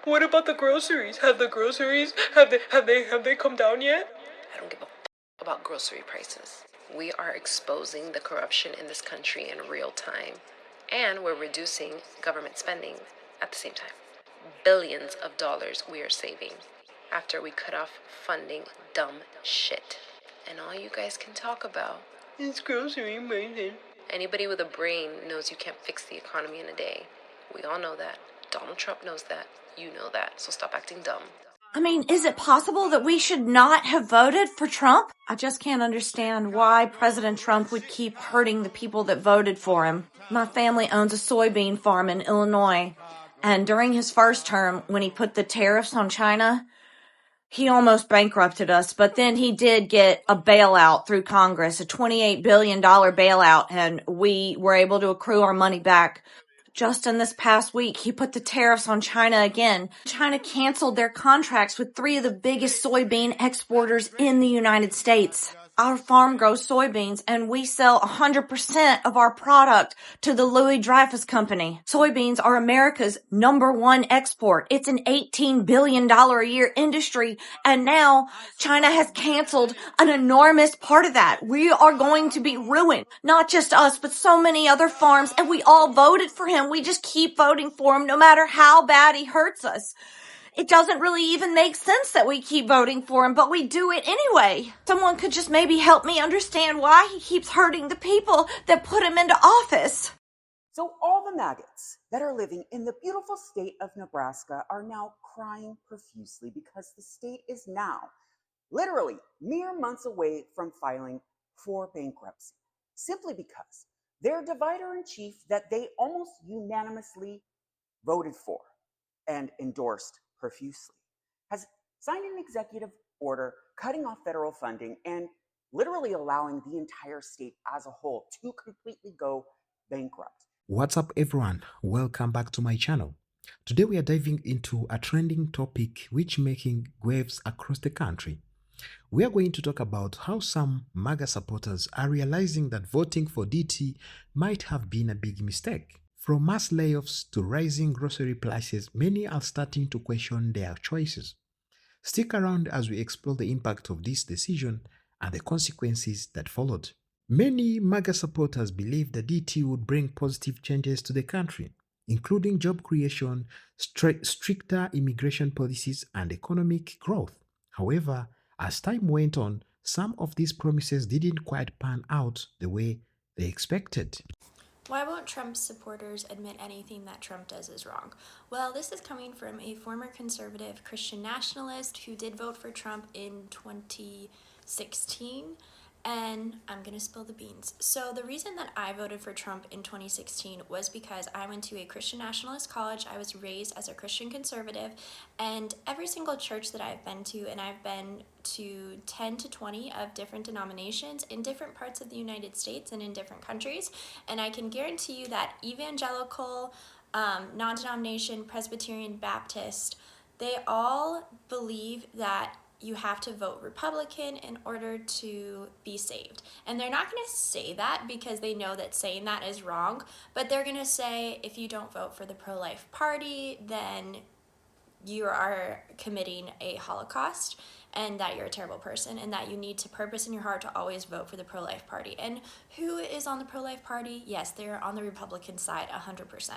What about the groceries? Have they come down yet? I don't give a about grocery prices. We are exposing the corruption in this country in real time, and we're reducing government spending at the same time. Billions of dollars we are saving after we cut off funding dumb shit. And all you guys can talk about is grocery prices. Anybody with a brain knows you can't fix the economy in a day. We all know that. Donald Trump knows that. You know that. So stop acting dumb. I mean, is it possible that we should not have voted for Trump? I just can't understand why President Trump would keep hurting the people that voted for him. My family owns a soybean farm in Illinois, and during his first term, when he put the tariffs on China, he almost bankrupted us, but then he did get a bailout through Congress, a $28 billion bailout, and we were able to accrue our money back. Just in this past week, he put the tariffs on China again. China canceled their contracts with 3 of the biggest soybean exporters in the United States. Our farm grows soybeans, and we sell 100% of our product to the Louis Dreyfus Company. Soybeans are America's #1 export. It's an $18 billion a year industry, and now China has canceled an enormous part of that. We are going to be ruined. Not just us, but so many other farms, and we all voted for him. We just keep voting for him no matter how bad he hurts us. It doesn't really even make sense that we keep voting for him, but we do it anyway. Someone could just maybe help me understand why he keeps hurting the people that put him into office. So all the maggots that are living in the beautiful state of Nebraska are now crying profusely because the state is now literally mere months away from filing for bankruptcy, simply because their divider-in-chief that they almost unanimously voted for and endorsed profusely has signed an executive order cutting off federal funding and literally allowing the entire state as a whole to completely go bankrupt. What's up, everyone? Welcome back to my channel. Today we are diving into a trending topic which making waves across the country. We are going to talk about how some Maga supporters are realizing that voting for DT might have been a big mistake. From mass layoffs to rising grocery prices, many are starting to question their choices. Stick around as we explore the impact of this decision and the consequences that followed. Many MAGA supporters believe the DT would bring positive changes to the country, including job creation, stricter immigration policies, and economic growth. However, as time went on, some of these promises didn't quite pan out the way they expected. Why won't Trump's supporters admit anything that Trump does is wrong? Well, this is coming from a former conservative Christian nationalist who did vote for Trump in 2016. And I'm going to spill the beans. So the reason that I voted for Trump in 2016 was because I went to a Christian nationalist college. I was raised as a Christian conservative, and every single church that I've been to, and I've been to 10 to 20 of different denominations in different parts of the United States and in different countries, and I can guarantee you that evangelical, non-denomination, Presbyterian, Baptist, they all believe that you have to vote Republican in order to be saved. And they're not going to say that because they know that saying that is wrong, but they're going to say if you don't vote for the pro-life party, then you are committing a Holocaust and that you're a terrible person and that you need to purpose in your heart to always vote for the pro-life party. And who is on the pro-life party? Yes, they're on the Republican side 100%.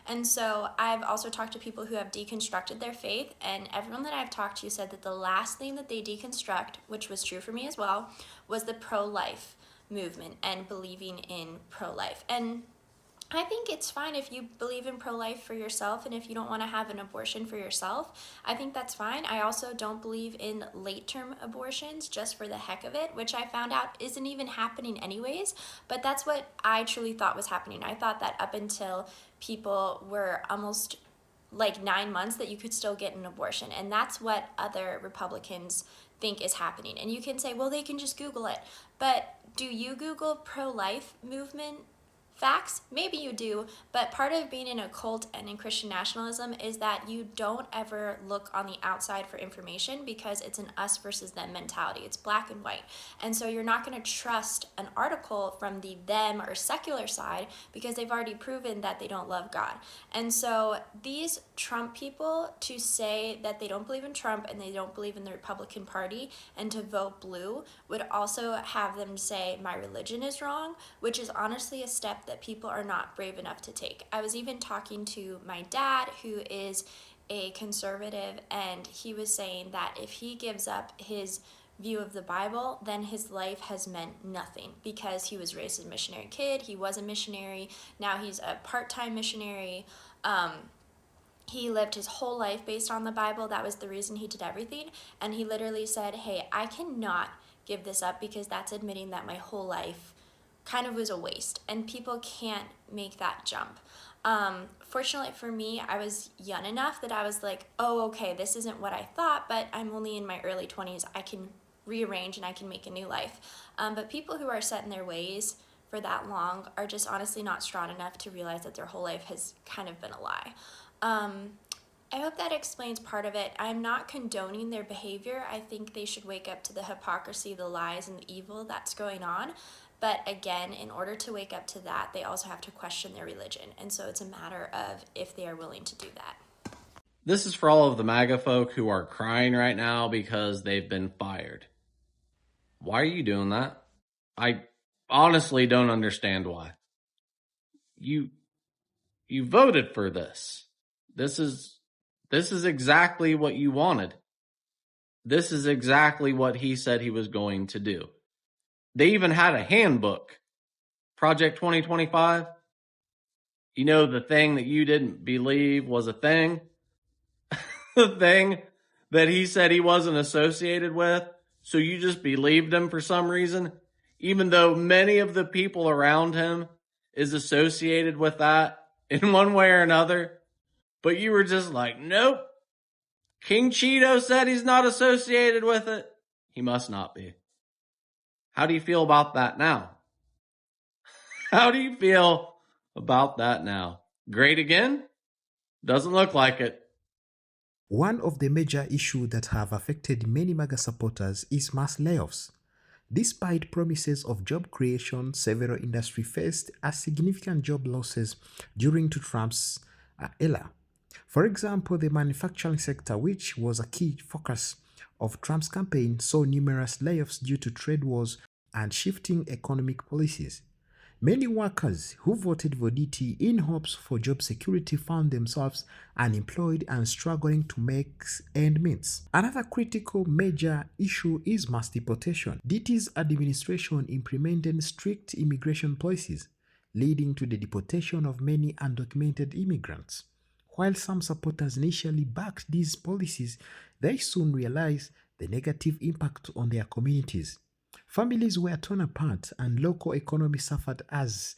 And so I've also talked to people who have deconstructed their faith, and everyone that I've talked to said that the last thing that they deconstruct, which was true for me as well, was the pro-life movement and believing in pro-life. And I think it's fine if you believe in pro-life for yourself, and if you don't want to have an abortion for yourself, I think that's fine. I also don't believe in late-term abortions just for the heck of it, which I found out isn't even happening anyways, but that's what I truly thought was happening. I thought that up until people were almost like 9 months that you could still get an abortion, and that's what other Republicans think is happening. And you can say, well, they can just Google it, but do you Google pro-life movement Facts? Maybe you do, but part of being in a cult and in Christian nationalism is that you don't ever look on the outside for information because it's an us versus them mentality. It's black and white. And so you're not going to trust an article from the them or secular side because they've already proven that they don't love God. And so these Trump people, to say that they don't believe in Trump and they don't believe in the Republican Party and to vote blue would also have them say my religion is wrong, which is honestly a step that people are not brave enough to take. I was even talking to my dad, who is a conservative, and he was saying that if he gives up his view of the Bible, then his life has meant nothing because he was raised as a missionary kid. He was a missionary. Now he's a part-time missionary. He lived his whole life based on the Bible. That was the reason he did everything. And he literally said, hey, I cannot give this up because that's admitting that my whole life kind of was a waste. And people can't make that jump. Fortunately for me, I was young enough that I was like, oh, okay, this isn't what I thought, but I'm only in my early 20s. I can rearrange and I can make a new life. But people who are set in their ways for that long are just honestly not strong enough to realize that their whole life has kind of been a lie. I hope that explains part of it. I'm not condoning their behavior. I think they should wake up to the hypocrisy, the lies, and the evil that's going on. But again, in order to wake up to that, they also have to question their religion. And so it's a matter of if they are willing to do that. This is for all of the MAGA folk who are crying right now because they've been fired. Why are you doing that? I honestly don't understand why. You voted for this. This is exactly what you wanted. This is exactly what he said he was going to do. They even had a handbook, Project 2025. You know, the thing that you didn't believe was a thing, the thing that he said he wasn't associated with, so you just believed him for some reason, even though many of the people around him is associated with that in one way or another. But you were just like, nope. King Cheeto said he's not associated with it. He must not be. How do you feel about that now? How do you feel about that now? Great again? Doesn't look like it. One of the major issues that have affected many MAGA supporters is mass layoffs. Despite promises of job creation, several industries faced a significant job losses during Trump's era. For example, the manufacturing sector, which was a key focus of Trump's campaign, saw numerous layoffs due to trade wars and shifting economic policies. Many workers who voted for DT in hopes for job security found themselves unemployed and struggling to make ends meet. Another critical major issue is mass deportation. DT's administration implemented strict immigration policies, leading to the deportation of many undocumented immigrants. While some supporters initially backed these policies, they soon realized the negative impact on their communities. Families were torn apart and local economy suffered as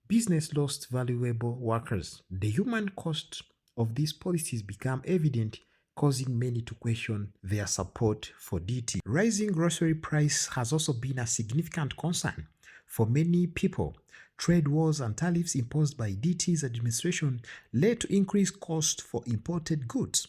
business lost valuable workers. The human cost of these policies became evident, causing many to question their support for DT. Rising grocery price has also been a significant concern for many people. Trade wars and tariffs imposed by DT's administration led to increased costs for imported goods,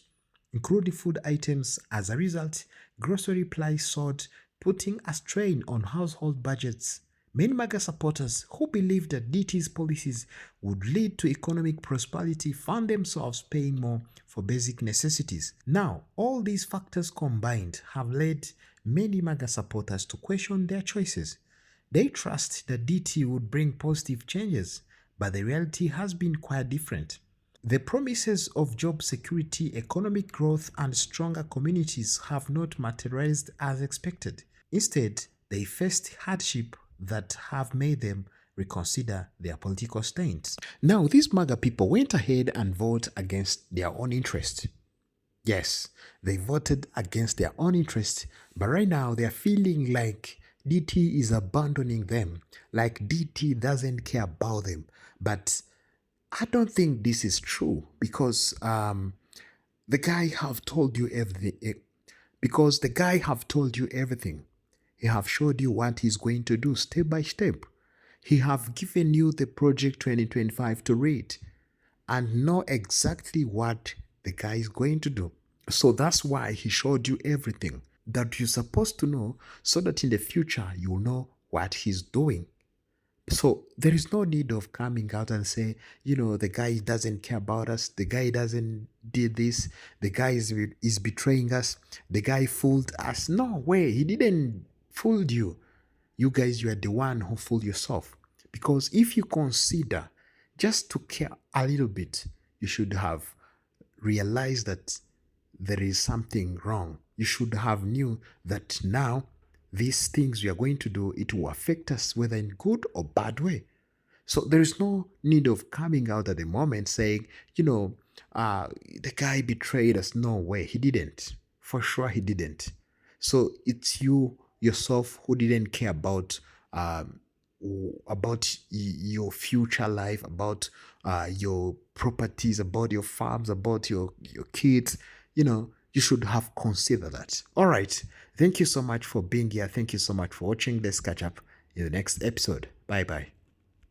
including food items. As a result, grocery prices soared, putting a strain on household budgets. Many MAGA supporters who believed that DT's policies would lead to economic prosperity found themselves paying more for basic necessities. Now, all these factors combined have led many MAGA supporters to question their choices. They trust that DT would bring positive changes, but the reality has been quite different. The promises of job security, economic growth, and stronger communities have not materialized as expected. Instead, they faced hardship that have made them reconsider their political stance. Now, these MAGA people went ahead and voted against their own interest. Yes, they voted against their own interest, but right now they are feeling like DT is abandoning them, like DT doesn't care about them. But I don't think this is true because the guy have told you everything. Because the guy have told you everything. He have showed you what he's going to do step by step. He have given you the project 2025 to read and know exactly what the guy is going to do. So that's why he showed you everything that you're supposed to know, so that in the future you'll know what he's doing. So there is no need of coming out and say, the guy doesn't care about us, the guy doesn't did this, the guy is betraying us, the guy fooled us. No way, he didn't fool you. You guys, you are the one who fooled yourself. Because if you consider just to care a little bit, you should have realized that there is something wrong. You should have knew that now these things we are going to do, it will affect us whether in good or bad way. So there is no need of coming out at the moment saying, the guy betrayed us. No way, he didn't. For sure, he didn't. So it's you yourself who didn't care um, your future life, about your properties, about your farms, about your kids. You should have considered that. All right. Thank you so much for being here. Thank you so much for watching. Let's catch up in the next episode. Bye bye.